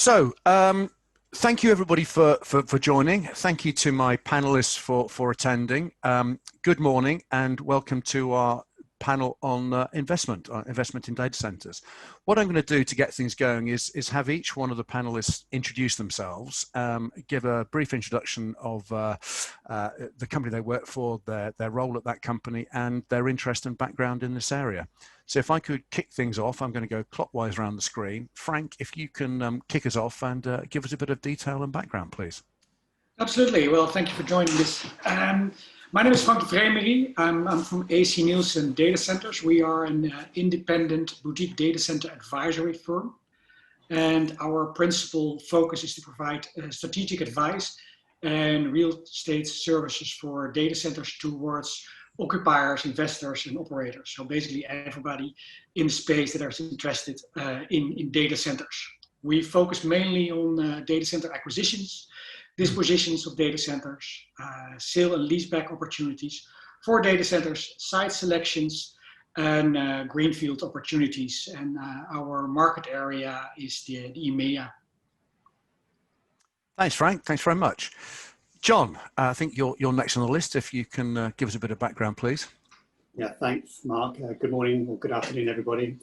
So, thank you everybody for joining. Thank you to my panelists for attending. Good morning and welcome to our panel on investment in data centers. What I'm going to do to get things going is have each one of the panelists introduce themselves, give a brief introduction of the company they work for, their role at that company, and their interest and background in this area. So if I could kick things off, I'm going to go clockwise around the screen. Frank, if you can kick us off and give us a bit of detail and background, please. Absolutely. Well, thank you for joining this. My name is Frémery. I'm from AC Niellsen Data Centers. We are an independent boutique data center advisory firm. And our principal focus is to provide strategic advice and real estate services for data centers towards occupiers, investors, and operators. So basically everybody in the space that is interested in data centers. We focus mainly on data center acquisitions, dispositions of data centers, sale and leaseback opportunities for data centers, site selections, and greenfield opportunities. And our market area is the EMEA. Thanks, Frank. Thanks very much. John, I think you're next on the list. If you can give us a bit of background, please. Yeah, thanks, Mark. Good morning or good afternoon, everybody.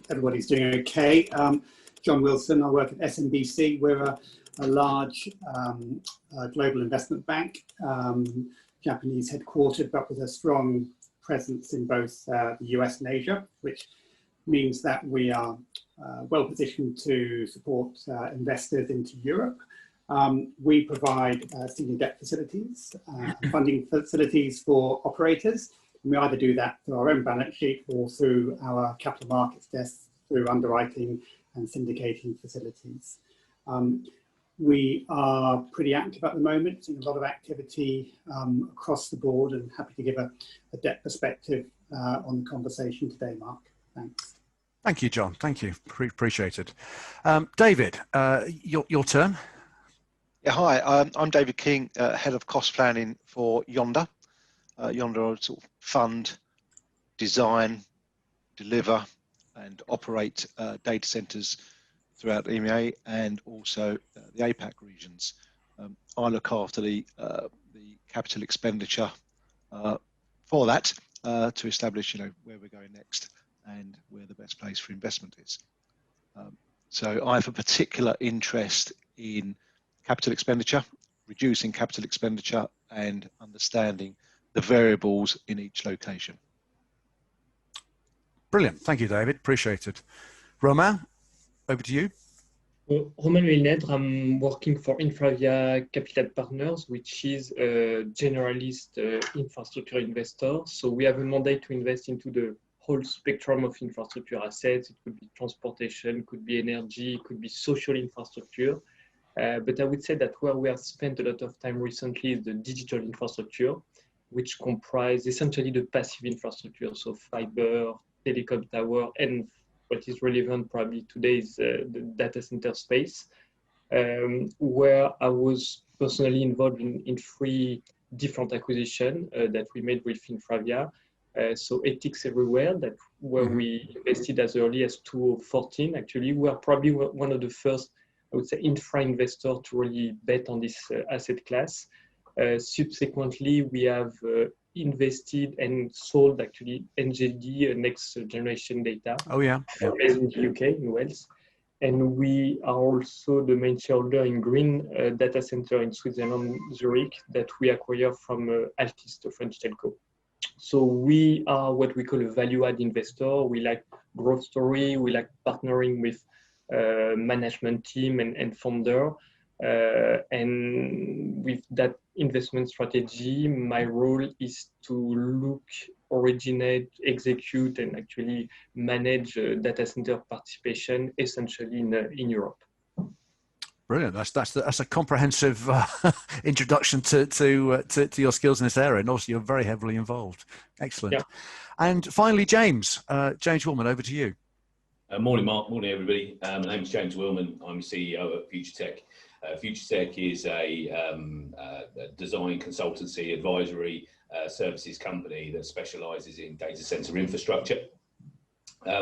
Everybody's doing okay. John Wilson, I work at SMBC. We're a large global investment bank, Japanese headquartered, but with a strong presence in both the US and Asia, which means that we are well positioned to support investors into Europe. We provide senior debt facilities, funding facilities for operators. And we either do that through our own balance sheet or through our capital markets desk, through underwriting and syndicating facilities. We are pretty active at the moment, seeing a lot of activity across the board, and happy to give a debt perspective on the conversation today, Mark. Thanks. Thank you, John. Thank you. Appreciate it. David, your turn. Yeah, hi. I'm David King, Head of Cost Planning for Yondr. Yondr sort of fund, design, deliver, and operate data centers throughout EMEA and also the APAC regions. I look after the capital expenditure for that to establish, where we're going next and where the best place for investment is. So I have a particular interest in capital expenditure, reducing capital expenditure, and understanding the variables in each location. Brilliant. Thank you, David. Appreciate it. Romain, over to you. Romain Melinaidre, I'm working for InfraVia Capital Partners, which is a generalist infrastructure investor. So we have a mandate to invest into the whole spectrum of infrastructure assets. It could be transportation, could be energy, could be social infrastructure. But I would say that where we have spent a lot of time recently is the digital infrastructure, which comprise essentially the passive infrastructure, so fiber, telecom tower, and what is relevant probably today is the data center space, where I was personally involved in 3 different acquisitions that we made with InfraVia. So Ethics Everywhere, where we invested as early as 2014. Actually, we are probably one of the first, I would say, infra investor to really bet on this asset class. Subsequently, we have invested and sold actually NGD, Next Generation Data. Oh yeah. Based in the UK, in Wales. And we are also the main shareholder in Green Data Center in Switzerland, Zurich, that we acquire from Altis, the French telco. So we are what we call a value-add investor. We like growth story. We like partnering with management team and founder. And with that investment strategy, my role is to look, originate, execute, and actually manage data center participation, essentially in Europe. Brilliant. That's a comprehensive introduction to your skills in this area, and also you're very heavily involved. Excellent. Yeah. And finally, James Willman, over to you. Morning, Mark. Morning, everybody. My name is James Willman. I'm CEO at Future Tech. Future Tech is a design consultancy advisory services company that specialises in data centre infrastructure.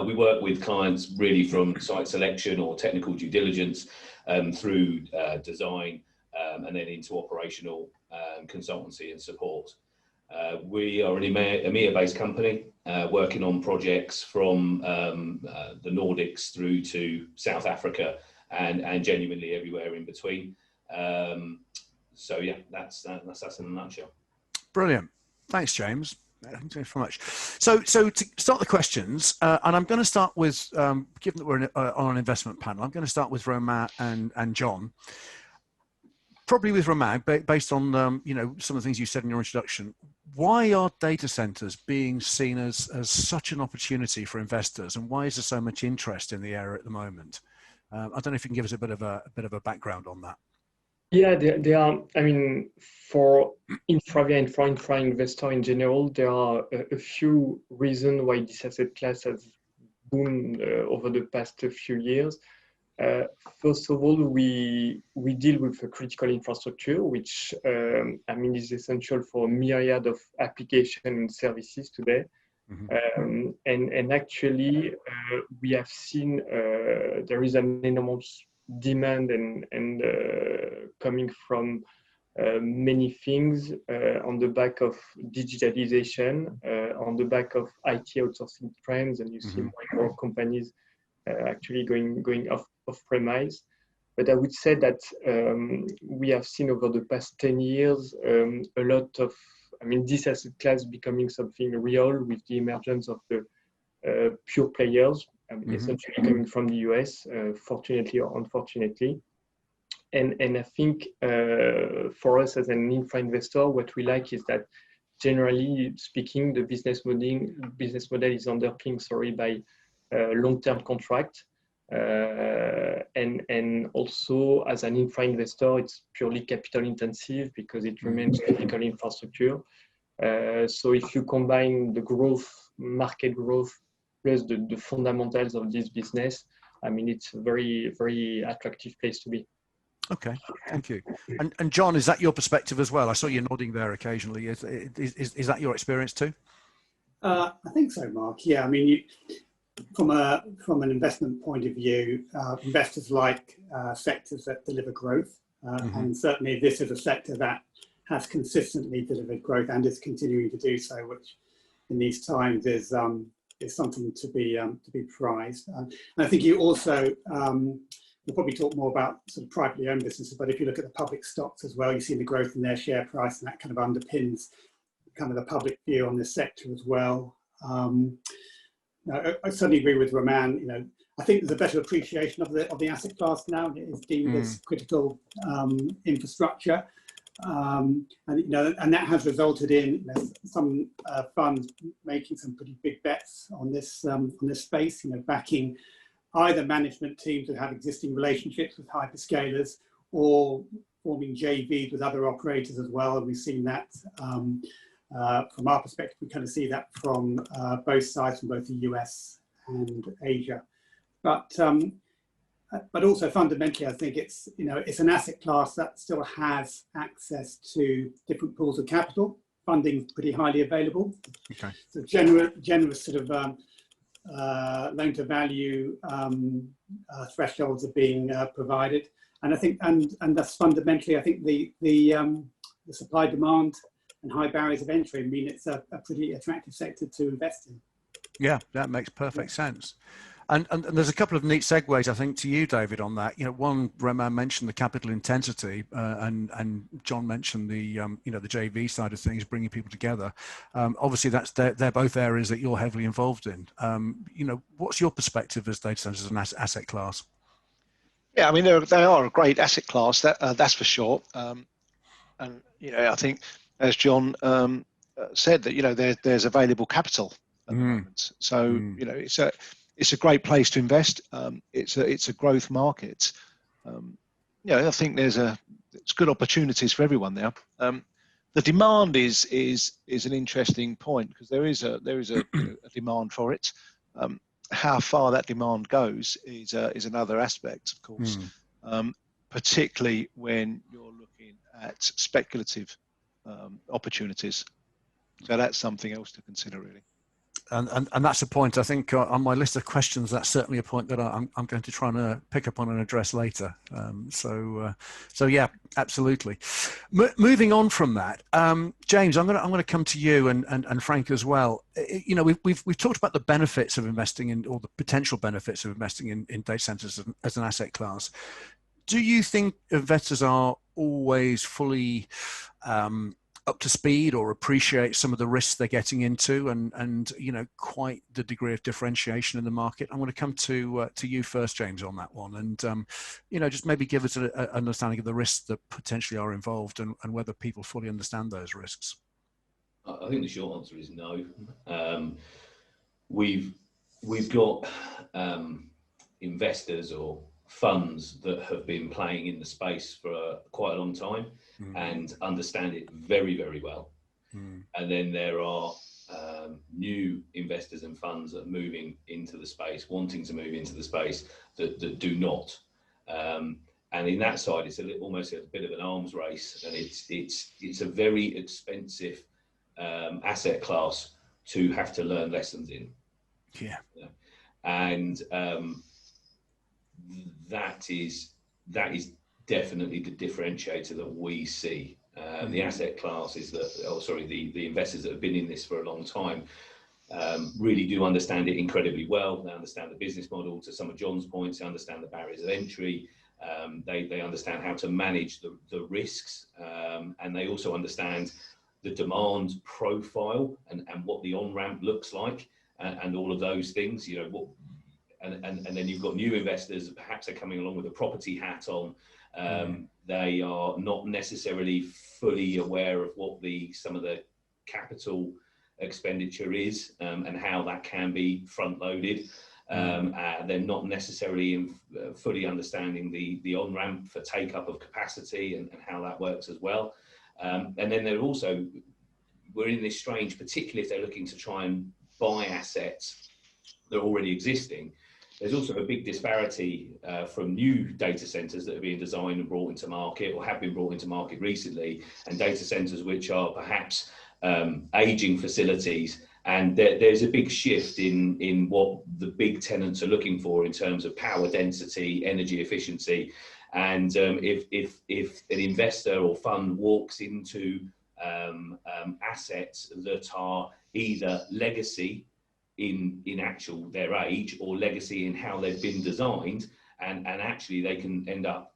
We work with clients really from site selection or technical due diligence through design and then into operational consultancy and support. We are an EMEA-based company working on projects from the Nordics through to South Africa and genuinely everywhere in between. So yeah, that's in a nutshell. Brilliant. Thanks, James. Thank you very much. So to start the questions, and I'm going to start with, given that we're on an investment panel, I'm going to start with Romain and John. Probably with Romain, based on you know, some of the things you said in your introduction. Why are data centers being seen as such an opportunity for investors, and why is there so much interest in the area at the moment? I don't know if you can give us a bit of a background on that. Yeah, they are. I mean, for InfraVia and for infra investor in general, there are a few reasons why this asset class has boomed over the past few years. First of all, we deal with a critical infrastructure, which I mean is essential for a myriad of applications and services today. Mm-hmm. And actually, we have seen there is an enormous demand and coming from many things on the back of digitalization, on the back of IT outsourcing trends, and you see more and more companies actually going off premise. But I would say that we have seen over the past 10 years a lot of, I mean, this asset class becoming something real with the emergence of the pure players, I mean, essentially coming from the US, fortunately or unfortunately. And I think for us as an infra investor, what we like is that generally speaking, the business model is underpinned, by long-term contract. And also as an infra investor, it's purely capital intensive because it remains critical infrastructure. So if you combine the growth, market growth, plus the fundamentals of this business, I mean, it's a very, very attractive place to be. Okay, thank you. And John, is that your perspective as well? I saw you nodding there occasionally. Is that your experience too? I think so, Mark. Yeah, I mean, from an investment point of view, investors like sectors that deliver growth, and certainly this is a sector that has consistently delivered growth and is continuing to do so, which in these times is something to be prized. And I think you also we'll probably talk more about sort of privately owned businesses, but if you look at the public stocks as well, you see the growth in their share price, and that kind of underpins kind of the public view on this sector as well. I certainly agree with Romain. You know, I think there's a better appreciation of the asset class now. It is deemed as critical infrastructure, and and that has resulted in some funds making some pretty big bets on this space. Backing either management teams that have existing relationships with hyperscalers or forming JVs with other operators as well. And we've seen that. From our perspective, we kind of see that from both sides, from both the US and Asia. But also fundamentally, I think it's an asset class that still has access to different pools of capital. Funding's pretty highly available. Okay. So generous sort of loan to value thresholds are being provided, and I think and thus fundamentally, I think the supply demand and high barriers of entry mean it's a pretty attractive sector to invest in. Yeah, that makes perfect sense. And there's a couple of neat segues, I think, to you, David, on that. One, Romain mentioned the capital intensity, and John mentioned the the JV side of things, bringing people together. Obviously, they're both areas that you're heavily involved in. What's your perspective as data centers as an asset class? Yeah, I mean, they are a great asset class. That's for sure. And I think, as John said, that there's available capital at the moment. So it's a great place to invest. It's a growth market. I think it's good opportunities for everyone there. The demand is an interesting point because there is a demand for it. How far that demand goes is another aspect, of course. Particularly when you're looking at speculative opportunities. So that's something else to consider, really. and that's a point I think on my list of questions. That's certainly a point that I'm going to try and pick up on and address later. So yeah, absolutely. Moving on from that, James, I'm going to come to you and Frank as well. You know, we've talked about the benefits of investing in, or the potential benefits of investing in data centers as an asset class. Do you think investors are always fully up to speed or appreciate some of the risks they're getting into, and you know, quite the degree of differentiation in the market? I'm going to come to you first, James, on that one, and you know, just maybe give us an understanding of the risks that potentially are involved, and whether people fully understand those risks. I think the short answer is no. We've got investors or funds that have been playing in the space for quite a long time and understand it very, very well. And then there are new investors and funds that are moving into the space, wanting to move into the space, that do not. And in that side, it's almost a bit of an arms race, and it's a very expensive asset class to have to learn lessons in. Yeah. And that is definitely the differentiator that we see. The asset class is the investors that have been in this for a long time really do understand it incredibly well. They understand the business model. To some of John's points, they understand the barriers of entry. They understand how to manage the risks, and they also understand the demand profile and what the on-ramp looks like, and all of those things. You know, and then you've got new investors, perhaps they're coming along with a property hat on. They are not necessarily fully aware of what some of the capital expenditure is, and how that can be front loaded. They're not necessarily fully understanding the on-ramp for take up of capacity and how that works as well. And then we're in this strange, particularly if they're looking to try and buy assets that are already existing. There's also a big disparity from new data centers that are being designed and brought into market, or have been brought into market recently, and data centers which are perhaps aging facilities. And there's a big shift in what the big tenants are looking for in terms of power density, energy efficiency. And if an investor or fund walks into assets that are either legacy in actual their age, or legacy in how they've been designed, and actually they can end up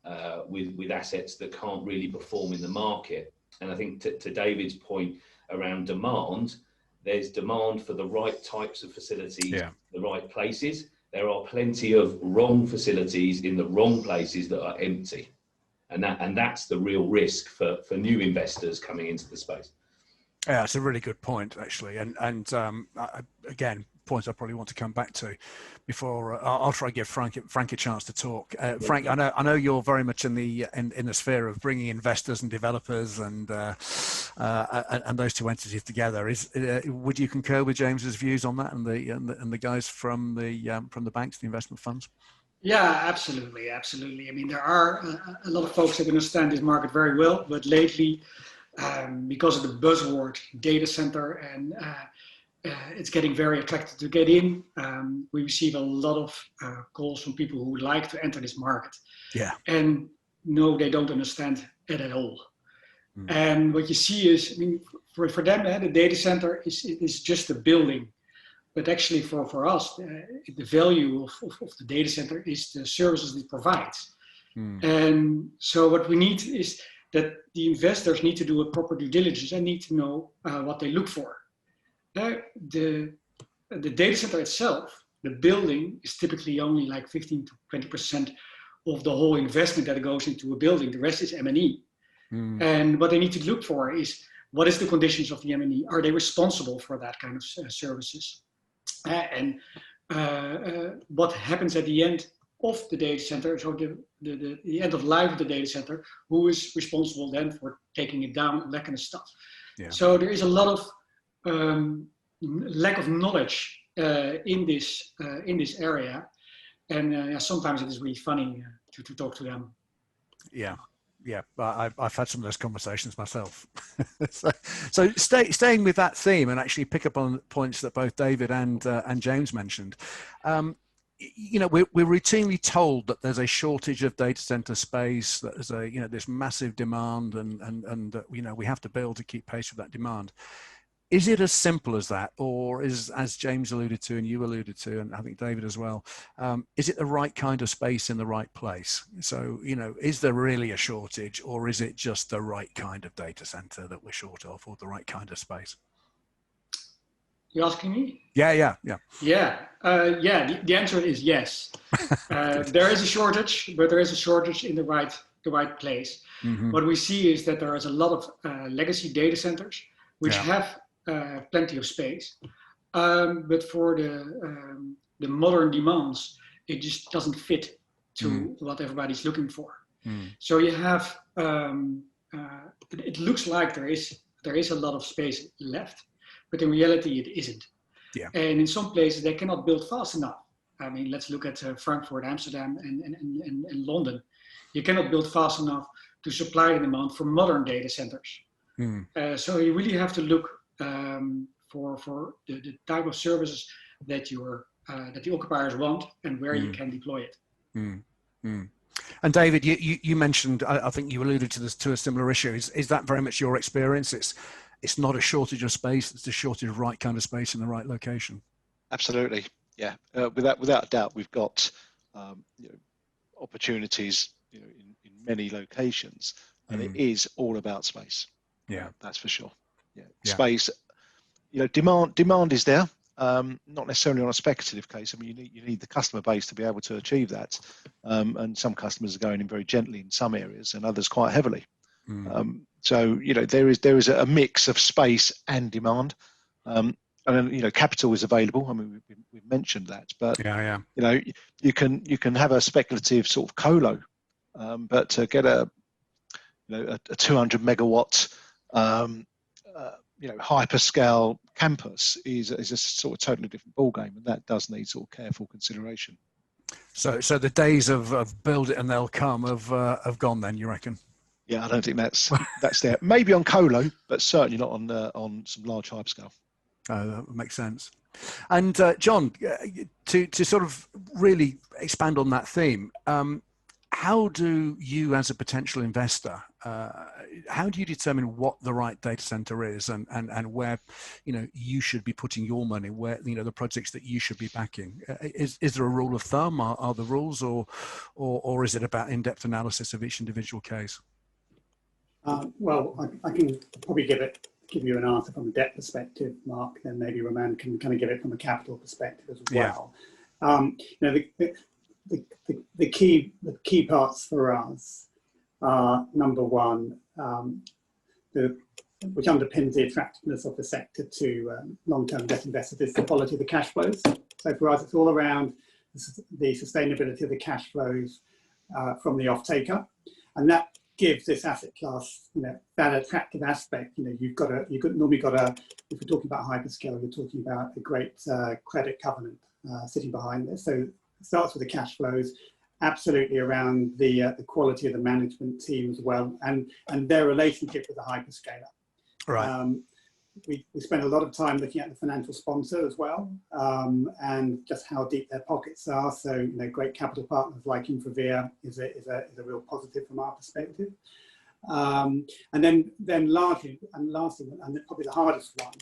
with assets that can't really perform in the market. And I think to David's point around demand, there's demand for the right types of facilities, the right places. There are plenty of wrong facilities in the wrong places that are empty, and that's the real risk for new investors coming into the space. Yeah, it's a really good point, actually, and again, points I probably want to come back to before I'll try to give Frank a chance to talk. Frank, I know you're very much in the sphere of bringing investors and developers and those two entities together. Would you concur with James's views on that, and the guys from the banks, the investment funds? Yeah, absolutely. I mean, there are a lot of folks that understand this market very well, but lately, because of the buzzword data center, and it's getting very attractive to get in, we receive a lot of calls from people who would like to enter this market. Yeah. And no, they don't understand it at all. And what you see is, I mean, for them, the data center is just a building. But actually for us, the value of the data center is the services it provides. And so what we need is that the investors need to do a proper due diligence and need to know what they look for. The data center itself, the building, is typically only like 15 to 20% of the whole investment that goes into a building. The rest is M&E. And what they need to look for is, what is the conditions of the M&E? Are they responsible for that kind of services? And what happens at the end of the data center, so the end of life of the data center, who is responsible then for taking it down, that kind of stuff. Yeah. So there is a lot of lack of knowledge in this area, and sometimes it is really funny to talk to them. Yeah. Yeah, I've had some of those conversations myself. so staying with that theme and actually pick up on points that both David and James mentioned. You know, we're routinely told that there's a shortage of data center space, that there's a, you know, this massive demand, and you know, we have to build to keep pace with that demand. Is it as simple as that, or is, as James alluded to and you alluded to, and I think David as well, is it the right kind of space in the right place? So, you know, is there really a shortage, or is it just the right kind of data center that we're short of, or the right kind of space? You asking me? Yeah. The answer is yes. There is a shortage, but there is a shortage in the right place. Mm-hmm. What we see is that there is a lot of legacy data centers which have plenty of space, but for the modern demands, it just doesn't fit to what everybody's looking for. So you have it looks like there is a lot of space left, but in reality it isn't. Yeah. And in some places they cannot build fast enough. I mean, let's look at Frankfurt, Amsterdam, and London. You cannot build fast enough to supply the demand for modern data centers. So you really have to look for the type of services that that the occupiers want and where you can deploy it. And David, you mentioned, I think you alluded to this, to a similar issue. Is that very much your experience? It's not a shortage of space; it's a shortage of right kind of space in the right location. Absolutely, yeah. Without a doubt, we've got you know, opportunities, you know, in many locations, and it is all about space. Yeah, that's for sure. Yeah, space. You know, demand is there. Not necessarily on a speculative case. I mean, you need the customer base to be able to achieve that. And some customers are going in very gently in some areas, and others quite heavily. So you know, there is a mix of space and demand. And then, you know, capital is available. I mean, we've mentioned that, but you know, you can have a speculative sort of colo, but to get a 200 megawatt you know, hyperscale campus is a sort of totally different ballgame, and that does need sort of careful consideration. So the days of build it and they'll come have gone then, you reckon? Yeah, I don't think that's there. Maybe on colo, but certainly not on some large hyperscale. That makes sense. And John, to sort of really expand on that theme, how do you, as a potential investor, how do you determine what the right data center is, and where, you know, you should be putting your money, where, you know, the projects that you should be backing? Is there a rule of thumb? Are the rules, or is it about in-depth analysis of each individual case? Well, I can probably give you an answer from a debt perspective, Mark, then maybe Romain can kind of give it from a capital perspective as well. You know, the key parts for us are, number one, which underpins the attractiveness of the sector to long-term debt investors, is the quality of the cash flows. So for us, it's all around the sustainability of the cash flows from the off-taker, and that gives this asset class, you know, that attractive aspect. You know, you've normally got a, if we're talking about hyperscale, we're talking about a great credit covenant sitting behind this. So it starts with the cash flows, absolutely around the quality of the management team as well, and their relationship with the hyperscaler. Right. We spend a lot of time looking at the financial sponsor as well, and just how deep their pockets are. So, you know, great capital partners like InfraVia is a real positive from our perspective. And then lastly, and probably the hardest one,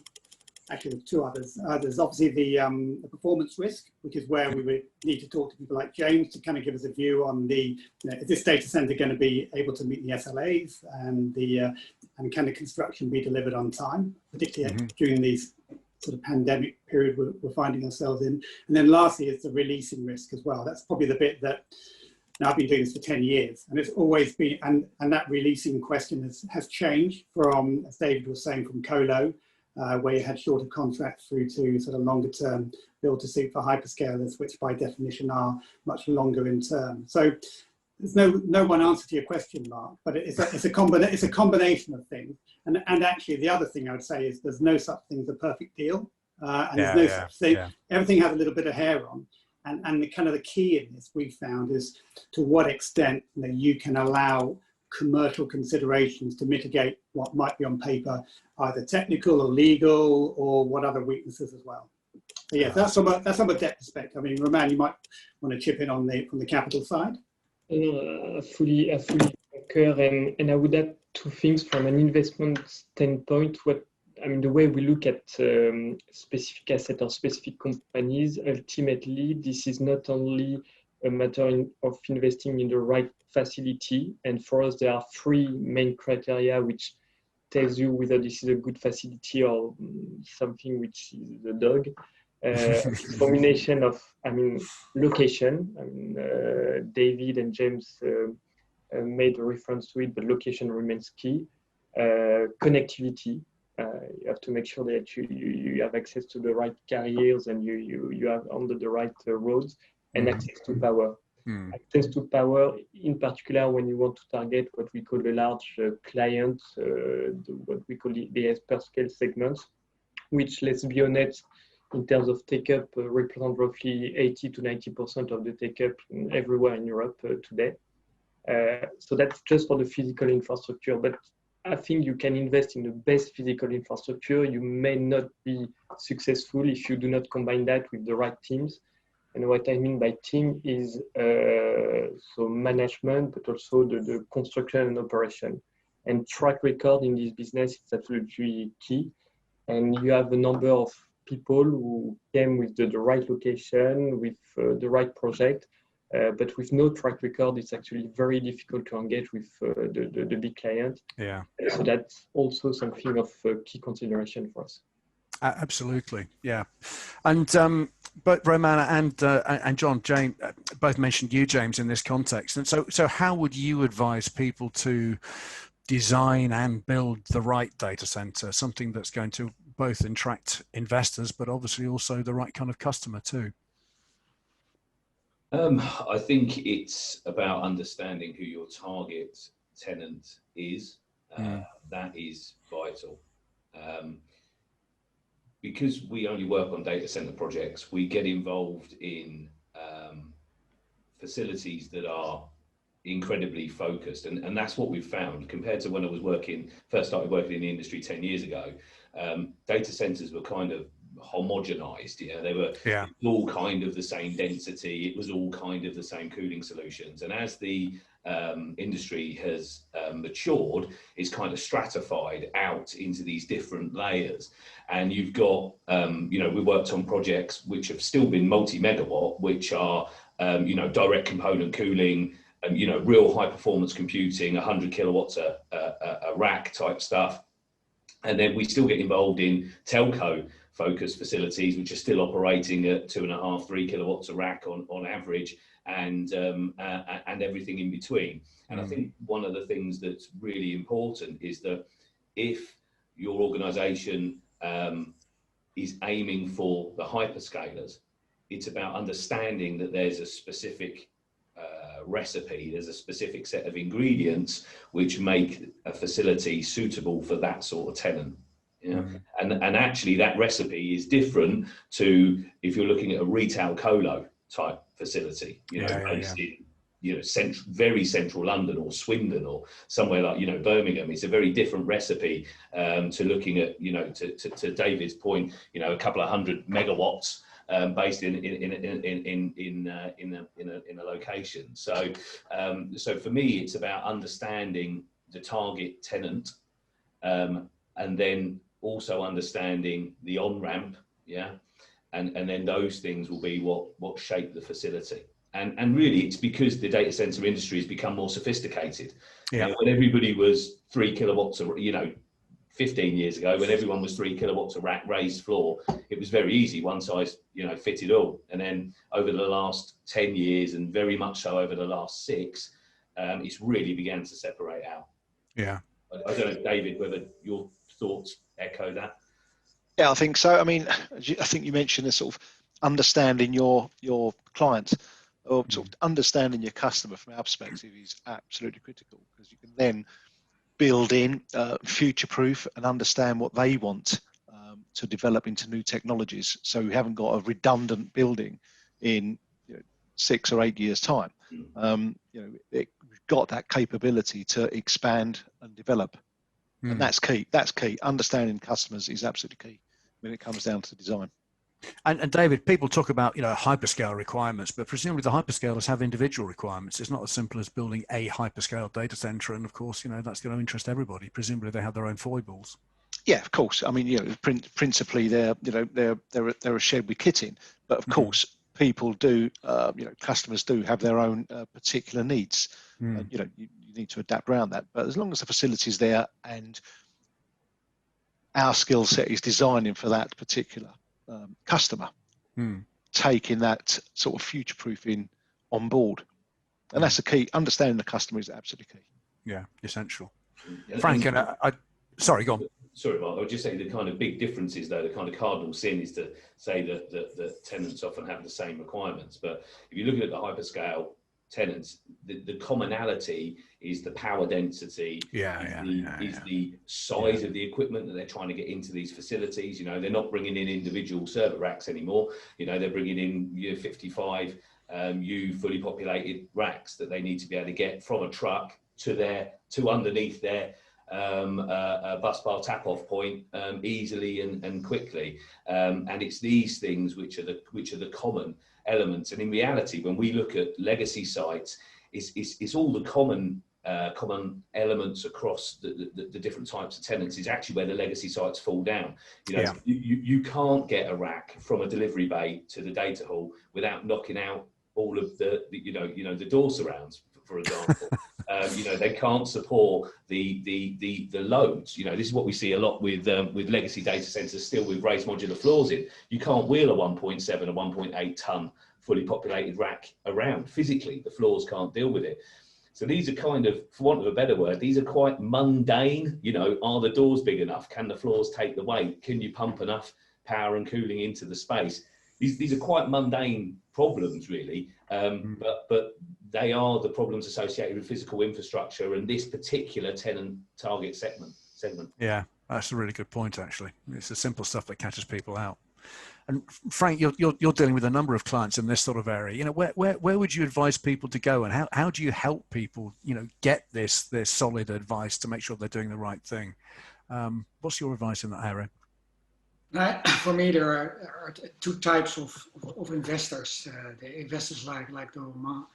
actually with two others, there's obviously the performance risk, which is where we would need to talk to people like James to kind of give us a view on the, you know, is this data center going to be able to meet the SLAs, and can the construction be delivered on time, particularly during these sort of pandemic period we're finding ourselves in. And then lastly is the releasing risk as well. That's probably the bit that, now I've been doing this for 10 years, and it's always been, and that releasing question has changed from, as David was saying, from colo, where you had shorter contracts, through to sort of longer term build to suit for hyperscalers, which by definition are much longer in term. So there's no one answer to your question, Mark, but it's a combination of things. And actually the other thing I would say is there's no such thing as a perfect deal, and there's no such thing. Everything has a little bit of hair on, and the kind of the key in this we found is to what extent, you know, you can allow commercial considerations to mitigate what might be on paper, either technical or legal, or what other weaknesses as well. So yeah, that's from a debt perspective. I mean, Romain, you might want to chip in on from the capital side. I fully concur, and I would add two things from an investment standpoint. The way we look at specific assets or specific companies, ultimately, this is not only a matter of investing in the right facility. And for us, there are three main criteria which tells you whether this is a good facility or something which is a dog. Combination of, location. David and James made a reference to it, but location remains key. Connectivity. You have to make sure that you have access to the right carriers and you are under the right roads, and access to power. Access to power, in particular, when you want to target what we call the large clients, what we call the hyperscale segments, which, let's be honest, in terms of take-up, represent roughly 80 to 90% of the take-up everywhere in Europe today. So that's just for the physical infrastructure. But I think you can invest in the best physical infrastructure. You may not be successful if you do not combine that with the right teams. And what I mean by team is so management, but also the construction and operation. And track record in this business is absolutely key. And you have a number of people who came with the right location, with the right project, but with no track record, it's actually very difficult to engage with the big client. Yeah. So that's also something of key consideration for us. Absolutely, yeah. And both Romain and John, James, both mentioned you, James, in this context. And so how would you advise people to design and build the right data center, something that's going to both attract investors, but obviously also the right kind of customer too? I think it's about understanding who your target tenant is. That is vital. Because we only work on data center projects, we get involved in facilities that are incredibly focused, and that's what we've found compared to when I was first started working in the industry 10 years ago. Data centers were kind of homogenized. They were all kind of the same density. It was all kind of the same cooling solutions. And as the industry has matured, it's kind of stratified out into these different layers. And you've got, we worked on projects which have still been multi-megawatt, which are, direct component cooling, and real high performance computing, 100 kilowatts a rack type stuff. And then we still get involved in telco focused facilities, which are still operating at 2.5, 3 kilowatts a rack on average, and everything in between. And I think one of the things that's really important is that if your organization is aiming for the hyperscalers, it's about understanding that there's a specific recipe, there's a specific set of ingredients which make a facility suitable for that sort of tenant. And actually that recipe is different to if you're looking at a retail colo type facility, based in very central London or Swindon or somewhere like Birmingham. It's a very different recipe to looking at to David's point, a couple of 100 megawatts based in a location. So for me, it's about understanding the target tenant, and then also understanding the on-ramp, and then those things will be what shape the facility. And really, it's because the data center industry has become more sophisticated. When everybody was 3 kilowatts, 15 years ago, when everyone was 3 kilowatts a rack raised floor, it was very easy. One size, fitted all. And then over the last 10 years, and very much so over the last 6, it's really began to separate out. Yeah. I don't know, David, whether your thoughts echo that. Yeah, I think so. I mean, I think you mentioned the sort of understanding your clients, or sort of understanding your customer from our perspective is absolutely critical, because you can then build in future-proof and understand what they want to develop into new technologies. So we haven't got a redundant building in 6 or 8 years' time. We've got that capability to expand and develop. And that's key. That's key. Understanding customers is absolutely key when it comes down to design. And David, people talk about hyperscale requirements, but presumably the hyperscalers have individual requirements. It's not as simple as building a hyperscale data center, and of course, that's going to interest everybody. Presumably they have their own foibles. Yeah, of course. I mean, principally they're a shed with kitting, but of course people do, customers do have their own particular needs. You need to adapt around that. But as long as the facility's there and our skill set is designing for that particular customer, taking that sort of future-proofing on board. And that's the key. Understanding the customer is absolutely key. Yeah, essential. Frank, and sorry, go on. Sorry, Mark, I would just say the kind of big differences, though, the kind of cardinal sin is to say that tenants often have the same requirements. But if you're looking at the hyperscale tenants, the commonality is the power density, is the size of the equipment that they're trying to get into these facilities. They're not bringing in individual server racks anymore. They're bringing in 55 fully populated racks that they need to be able to get from a truck to underneath their bus bar tap off point easily and quickly. And it's these things which are the common elements. And in reality, when we look at legacy sites, it's all the common elements across the different types of tenants is actually where the legacy sites fall down. You can't get a rack from a delivery bay to the data hall without knocking out all of the door surrounds, for example. They can't support the loads. This is what we see a lot with legacy data centers still with raised modular floors in. You can't wheel a 1.7 or 1.8 ton fully populated rack around. Physically, the floors can't deal with it. So these are kind of, for want of a better word, these are quite mundane. Are the doors big enough? Can the floors take the weight? Can you pump enough power and cooling into the space? These are quite mundane problems, really, but they are the problems associated with physical infrastructure and this particular tenant target segment. Yeah, that's a really good point, actually. It's the simple stuff that catches people out. And Frank, you're dealing with a number of clients in this sort of area. Where would you advise people to go, and how do you help people, get this solid advice to make sure they're doing the right thing? What's your advice in that area? For me, there are two types of investors. The investors like Romain,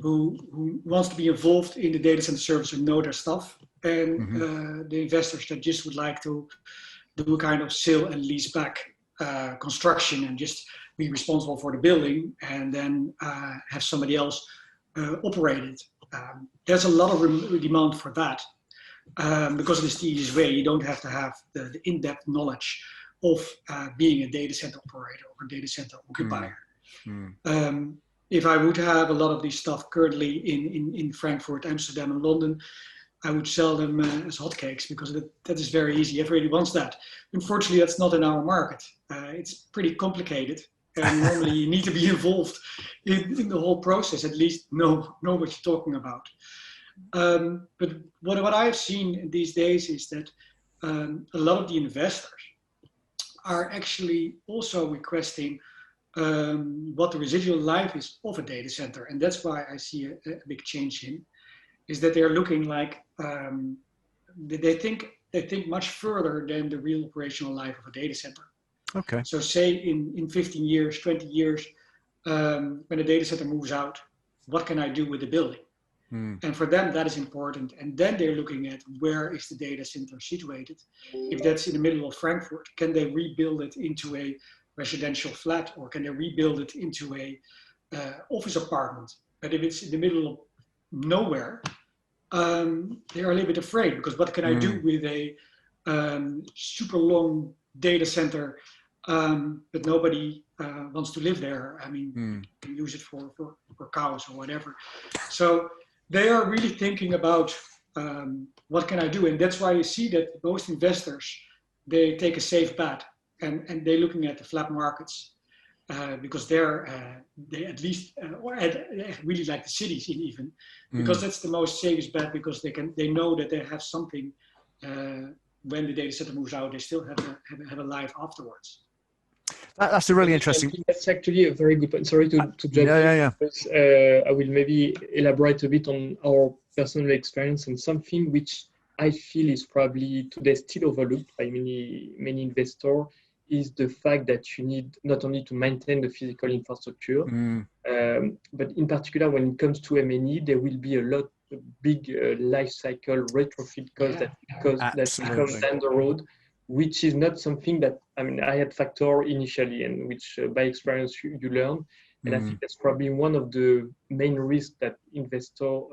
who wants to be involved in the data center service and know their stuff, and the investors that just would like to do a kind of sale and lease back construction and just be responsible for the building and then have somebody else operate it. There's a lot of demand for that because it's the easiest way. You don't have to have the in-depth knowledge of being a data center operator or a data center occupier. If I would have a lot of these stuff currently in Frankfurt, Amsterdam and London, I would sell them as hotcakes because that is very easy. Everybody wants that. Unfortunately, that's not in our market. It's pretty complicated. And normally you need to be involved in the whole process, at least know what you're talking about. But what I've seen these days is that a lot of the investors are actually also requesting what the residual life is of a data center. And that's why I see a big change is that they're looking like, they think much further than the real operational life of a data center. Okay. So say in 15 years, 20 years, when a data center moves out, what can I do with the building? And for them, that is important. And then they're looking at where is the data center situated. If that's in the middle of Frankfurt, can they rebuild it into a residential flat, or can they rebuild it into a office apartment? But if it's in the middle of nowhere, they are a little bit afraid, because what can I do with a super long data center, but nobody wants to live there? I mean, you can use it for cows or whatever. So they are really thinking about what can I do? And that's why you see that most investors, they take a safe bet and they're looking at the flat markets because they at least really like the cities even, because that's the most safest bet, because they know that they have something when the data center moves out, they still have a life afterwards. That's a really interesting. That's actually a very good point. Sorry to jump in. Yeah. Because, I will maybe elaborate a bit on our personal experience and something which I feel is probably today still overlooked by many investors is the fact that you need not only to maintain the physical infrastructure, but in particular when it comes to M&E, there will be a lot of big life cycle retrofit costs that come down the road, which is not something that I had factored initially, and which by experience you learn. And I think that's probably one of the main risks that investors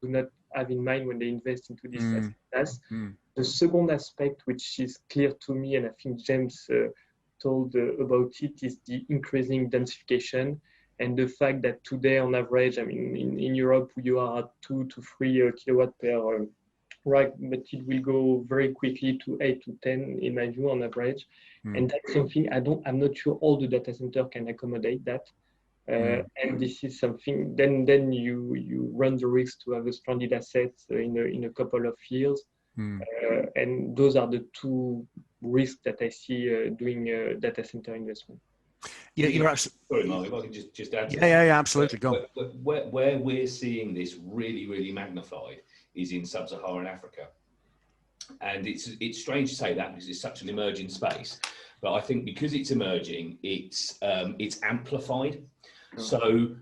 do not have in mind when they invest into this asset class. The second aspect, which is clear to me, and I think James told about it, is the increasing densification and the fact that today, on average, in Europe, you are at 2 to 3 kilowatt per rack, but it will go very quickly to 8 to 10, in my view, on average. And that's something I'm not sure all the data centers can accommodate that. And this is something, then you run the risk to have a stranded asset in a couple of years. And those are the two risks that I see doing data center investment. Yeah, you're absolutely. Sorry, Mark, if I could just add to yeah, absolutely. Go on. Where we're seeing this really magnified is in sub-Saharan Africa. And it's strange to say that because it's such an emerging space. But I think because it's emerging, it's amplified. So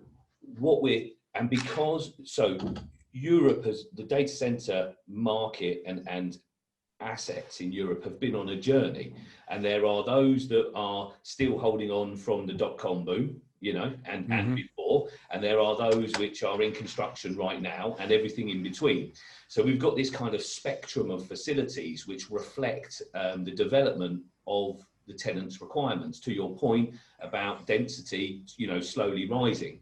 Europe has, the data center market and assets in Europe have been on a journey, and there are those that are still holding on from the dot-com boom, and before, and there are those which are in construction right now and everything in between. So we've got this kind of spectrum of facilities which reflect the development of the tenant's requirements, to your point about density, slowly rising,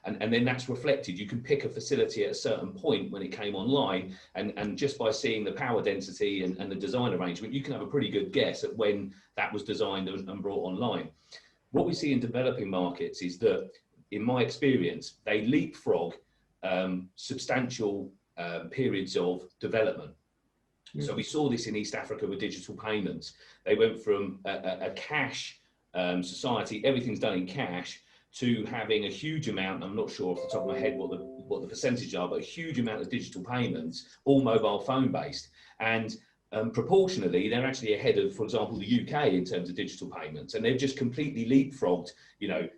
and then that's reflected. You can pick a facility at a certain point when it came online, and just by seeing the power density and the design arrangement, you can have a pretty good guess at when that was designed and brought online. What we see in developing markets is that, in my experience, they leapfrog substantial periods of development. So we saw this in East Africa with digital payments. They went from a cash society, everything's done in cash, to having a huge amount, I'm not sure off the top of my head what the percentages are, but a huge amount of digital payments, all mobile phone based. And proportionally, they're actually ahead of, for example, the UK in terms of digital payments. And they've just completely leapfrogged,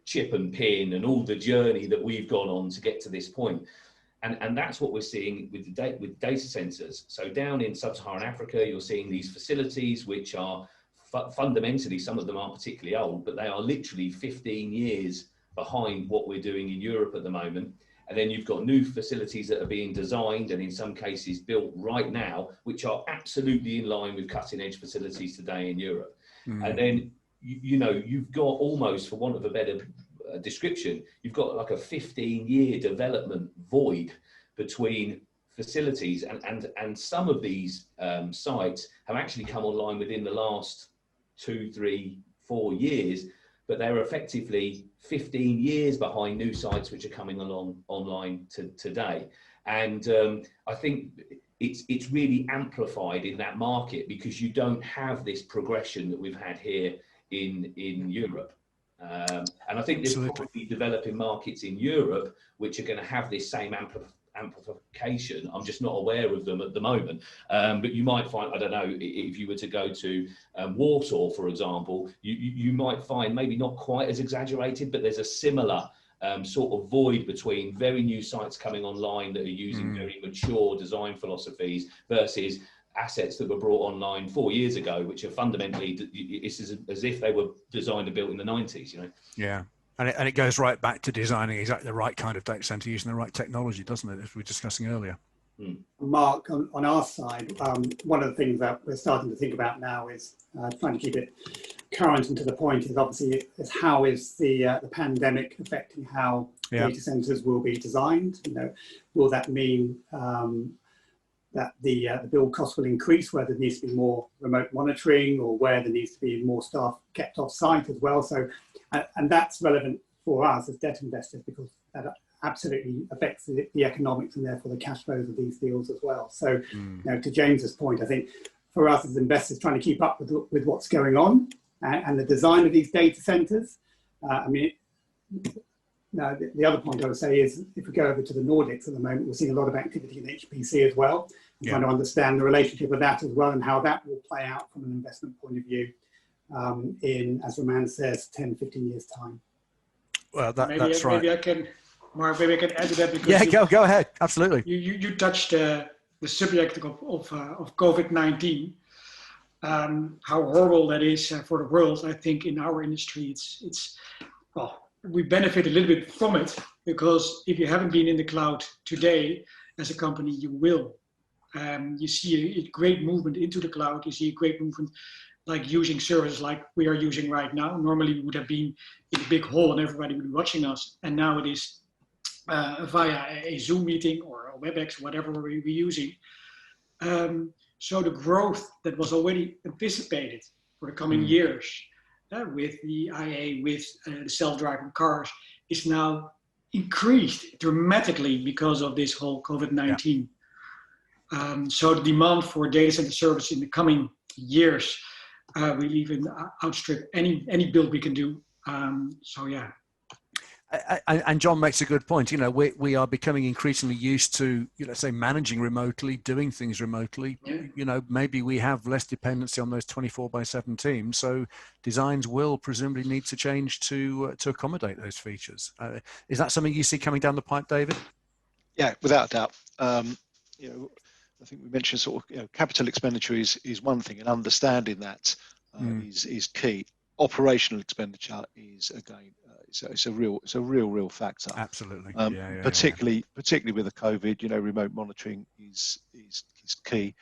chip and pin and all the journey that we've gone on to get to this point. And that's what we're seeing with data centers. So down in sub-Saharan Africa, you're seeing these facilities which are fundamentally, some of them aren't particularly old, but they are literally 15 years behind what we're doing in Europe at the moment. And then you've got new facilities that are being designed and in some cases built right now, which are absolutely in line with cutting edge facilities today in Europe. And then, you've got almost, for want of a better description, you've got like a 15-year development void between facilities, and some of these sites have actually come online within the last 2, 3, 4 years, but they're effectively 15 years behind new sites which are coming along online today. And I think it's really amplified in that market because you don't have this progression that we've had here in Europe. And I think there's probably developing markets in Europe which are going to have this same amplification. I'm just not aware of them at the moment. But you might find, I don't know, if you were to go to Warsaw, for example, you might find maybe not quite as exaggerated, but there's a similar sort of void between very new sites coming online that are using very mature design philosophies versus assets that were brought online 4 years ago, which are fundamentally, it's as if they were designed and built in the 90s, Yeah. And it goes right back to designing exactly the right kind of data center using the right technology, doesn't it, as we were discussing earlier? Mark, on our side, one of the things that we're starting to think about now is trying to keep it current and to the point is obviously is how is the pandemic affecting how data centers will be designed? Will that mean that the build cost will increase, where there needs to be more remote monitoring or where there needs to be more staff kept off site as well. So, and that's relevant for us as debt investors because that absolutely affects the economics and therefore the cash flows of these deals as well. So, to James's point, I think for us as investors trying to keep up with what's going on and the design of these data centers. I mean, now, the other point I would say is if we go over to the Nordics at the moment, we're seeing a lot of activity in HPC as well. I'm trying to understand the relationship with that as well and how that will play out from an investment point of view in, as Romain says, 10, 15 years' time. Well, that's right. Maybe I can, Mark, maybe I can add to that. Because yeah, go ahead. Absolutely. You touched the subject of COVID-19. How horrible that is for the world. I think in our industry, well, we benefit a little bit from it, because if you haven't been in the cloud today as a company, you will. You see a great movement into the cloud. You see a great movement like using services like we are using right now. Normally we would have been in a big hall and everybody would be watching us. And now it is via a Zoom meeting or a WebEx, whatever we're using. So the growth that was already anticipated for the coming years with the IA, with the self-driving cars, is now increased dramatically because of this whole COVID-19. So the demand for data center service in the coming years will even outstrip any build we can do. So yeah. And John makes a good point. You know, we are becoming increasingly used to, say, managing remotely, doing things remotely. Yeah. You know, maybe we have less dependency on those 24/7 teams. So designs will presumably need to change to accommodate those features. Is that something you see coming down the pipe, David? Yeah, without a doubt. You know, I think we mentioned sort of capital expenditure is one thing, and understanding that is key. Operational expenditure is again. It's a real factor. Absolutely. Particularly with the COVID, remote monitoring is key.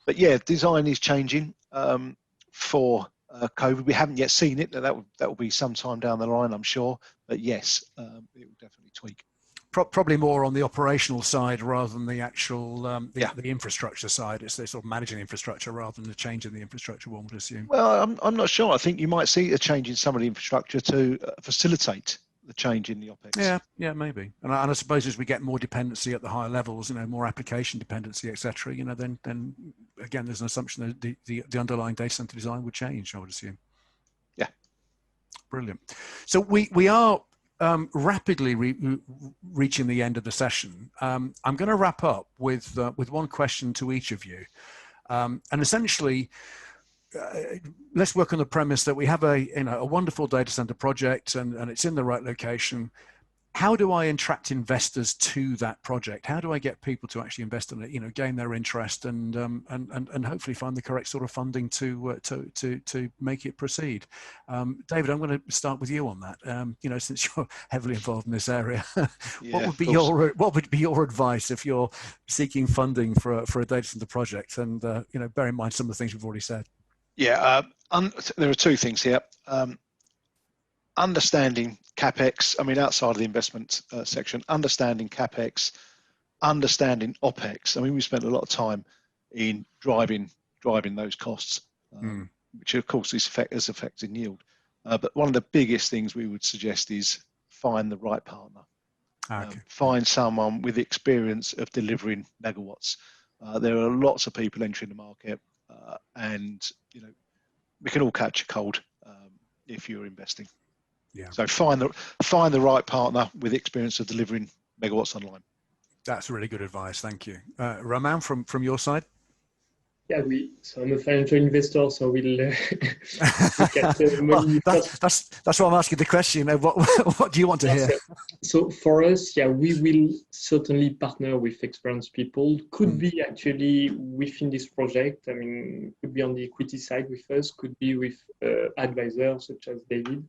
But yeah, design is changing for COVID. We haven't yet seen it. That will be sometime down the line, I'm sure. But yes, it will definitely tweak. Probably more on the operational side rather than the actual the infrastructure side. It's sort of managing the infrastructure rather than the change in the infrastructure, one would assume. Well, I'm not sure. I think you might see a change in some of the infrastructure to facilitate the change in the OpEx. Yeah, maybe. And I suppose as we get more dependency at the higher levels, more application dependency, etc., then again, there's an assumption that the underlying data center design would change, I would assume. Yeah. Brilliant. So we are rapidly reaching the end of the session. I'm going to wrap up with one question to each of you, and essentially, let's work on the premise that we have a wonderful data center project and it's in the right location. How do I attract investors to that project? How do I get people to actually invest in it? Gain their interest and hopefully find the correct sort of funding to make it proceed. David, I'm going to start with you on that. Since you're heavily involved in this area, what would be your advice if you're seeking funding for a data center project? And bear in mind some of the things we've already said. Yeah, there are two things here. Understanding CapEx, outside of the investment section, understanding CapEx, understanding OpEx. We spent a lot of time in driving those costs, which of course has affected yield. But one of the biggest things we would suggest is find the right partner. Okay. Find someone with experience of delivering megawatts. There are lots of people entering the market, and we can all catch a cold if you're investing. Yeah. So find the right partner with experience of delivering megawatts online. That's really good advice. Thank you, Romain. From your side. Yeah, so I'm a financial investor, so we'll look at well, that's why I'm asking the question. What do you want to hear? So for us, we will certainly partner with experienced people. Could be actually within this project. Could be on the equity side with us. Could be with advisors such as David.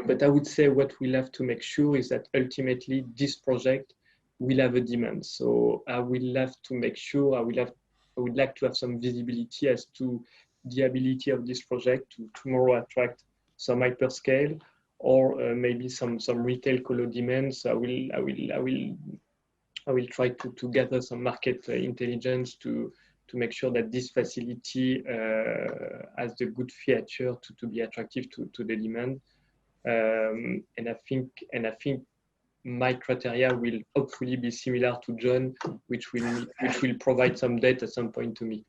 But I would say what we'll have to make sure is that ultimately this project will have a demand. So I will have to make sure I would like to have some visibility as to the ability of this project to tomorrow attract some hyperscale or maybe some retail colo demands. I will try to gather some market intelligence to make sure that this facility has the good feature to be attractive to the demand. And I think my criteria will hopefully be similar to John, which will provide some data at some point to me.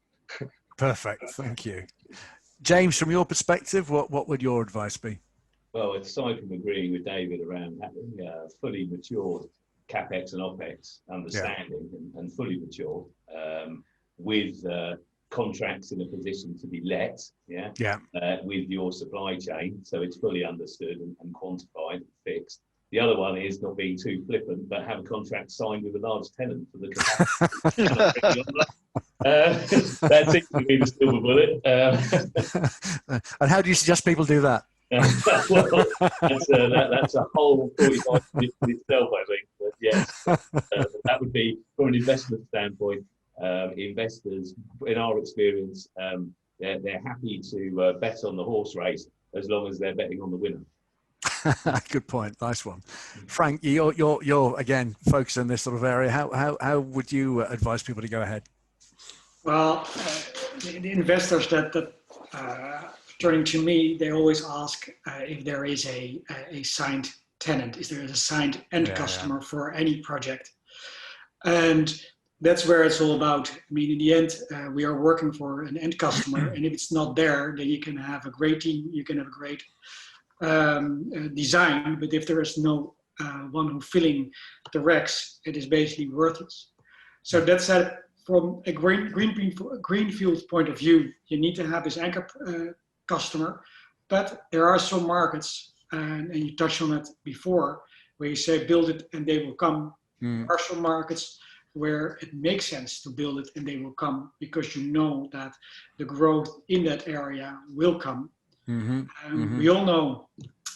Perfect, thank you. James, from your perspective, what would your advice be? Well, aside from agreeing with David around having fully matured CapEx and OpEx understanding and fully matured with contracts in a position to be let, with your supply chain, so it's fully understood and quantified and fixed. The other one is not being too flippant, but have a contract signed with a large tenant for the capacity. That seems to be the silver bullet. And how do you suggest people do that? Well, that's a whole 45 minutes in itself, I think. But yes, that would be, from an investment standpoint, investors, in our experience, they're happy to bet on the horse race as long as they're betting on the winner. Good point. Nice one. Frank, you're again focused on this sort of area. How would you advise people to go ahead? Well, the investors that turning to me, they always ask if there is a signed tenant, is there a signed end customer for any project, and that's where it's all about. I mean, in the end, we are working for an end customer, and if it's not there, then you can have a great team, you can have a great design, but if there is no one who filling the racks, it is basically worthless. So that said, from a greenfield point of view, you need to have this anchor customer, but there are some markets, and you touched on it before, where you say build it and they will come. There are some markets where it makes sense to build it and they will come because you know that the growth in that area will come. We all know,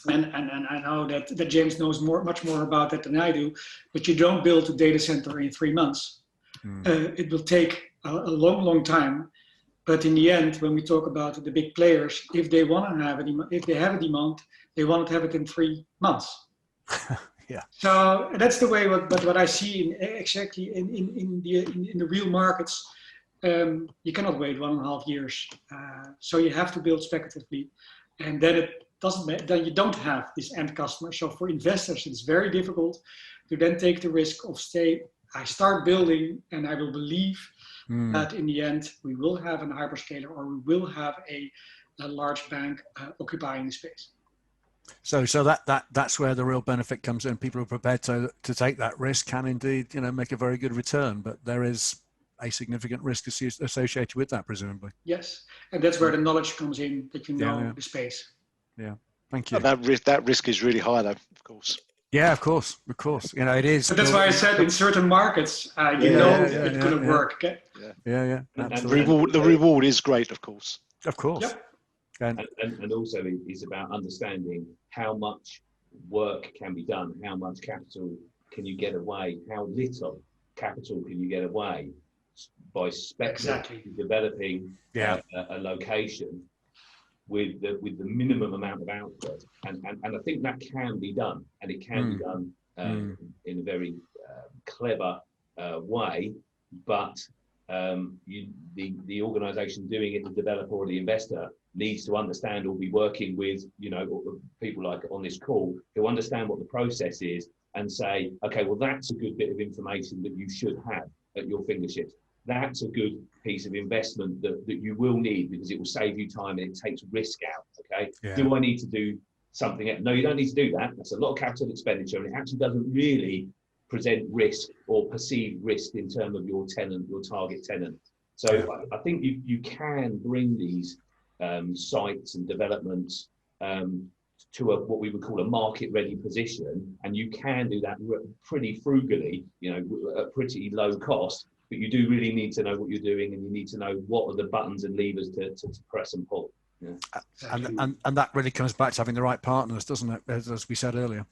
and I know that James knows much more about that than I do, but you don't build a data center in 3 months. It will take a long time. But in the end, when we talk about the big players, if they want to have if they have a demand, they want to have it in 3 months. So that's the way. What I see exactly in the real markets, you cannot wait 1.5 years. So you have to build speculatively, and then it doesn't. Then you don't have this end customer. So for investors, it's very difficult to then take the risk of I start building, and I will believe that in the end we will have a hyperscaler or we will have a large bank occupying the space. So that's where the real benefit comes in. People are prepared to take that risk, can indeed make a very good return, but there is a significant risk associated with that, presumably. Yes, and that's where the knowledge comes in, that you know the space. Yeah, thank you. That risk is really high, though, of course. Yeah, of course. It is. But that's why I said in certain markets, it couldn't work. Okay? Yeah. The reward is great, of course. Of course. Yep. And also it's about understanding how much work can be done, how much capital can you get away, how little capital can you get away by speculatively developing a location with the minimum amount of output, and I think that can be done, and it can be done in a very clever way, but the organisation doing it, the developer or the investor, needs to understand or be working with people like on this call who understand what the process is and say, okay, well, that's a good bit of information that you should have at your fingertips. That's a good piece of investment that you will need because it will save you time and it takes risk out. Okay. Do I need to do something else? No, you don't need to do that. That's a lot of capital expenditure, and it actually doesn't really present risk or perceived risk in terms of your tenant, your target tenant. So I think you can bring these sites and developments to what we would call a market-ready position, and you can do that pretty frugally, at pretty low cost. But you do really need to know what you're doing, and you need to know what are the buttons and levers to press and pull. Yeah. And that really comes back to having the right partners, doesn't it? As we said earlier.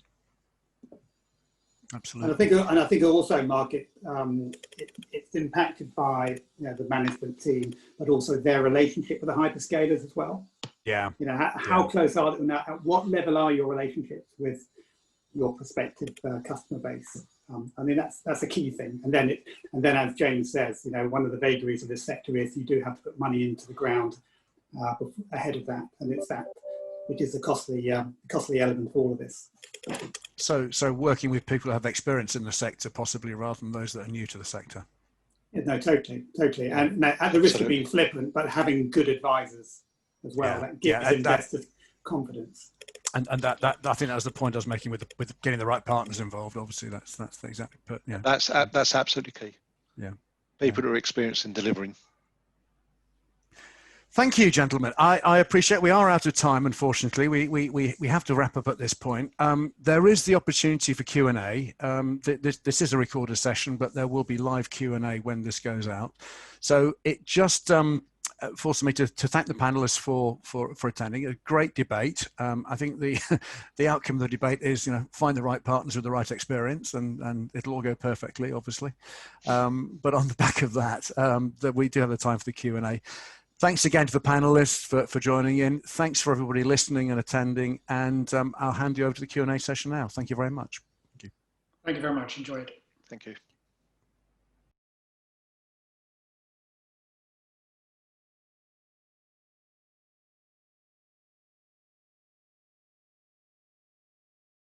Absolutely. And I think also, Mark, it's impacted by the management team, but also their relationship with the hyperscalers as well. Yeah. How close are they? At what level are your relationships with your prospective customer base? I mean, that's a key thing. And then as James says, one of the vagaries of this sector is you do have to put money into the ground ahead of that, and it's that which is the costly element of all of this. So working with people who have experience in the sector, possibly, rather than those that are new to the sector. Yeah, no, totally. And at the risk of being flippant, but having good advisors as well. Yeah, That gives investors confidence. And that I think that was the point I was making with getting the right partners involved. Obviously, that's exactly. Yeah, that's absolutely key. Yeah, people who are experienced in delivering. Thank you, gentlemen. I appreciate. We are out of time, unfortunately. We have to wrap up at this point. There is the opportunity for Q&A. This is a recorded session, but there will be live Q&A when this goes out. So it just forced me to thank the panelists for attending. A great debate. I think the outcome of the debate is, find the right partners with the right experience, and it'll all go perfectly, obviously. But on the back of that, we do have the time for the Q&A. Thanks again to the panelists for joining in. Thanks for everybody listening and attending. And I'll hand you over to the Q&A session now. Thank you very much. Thank you. Thank you very much. Enjoy it. Thank you.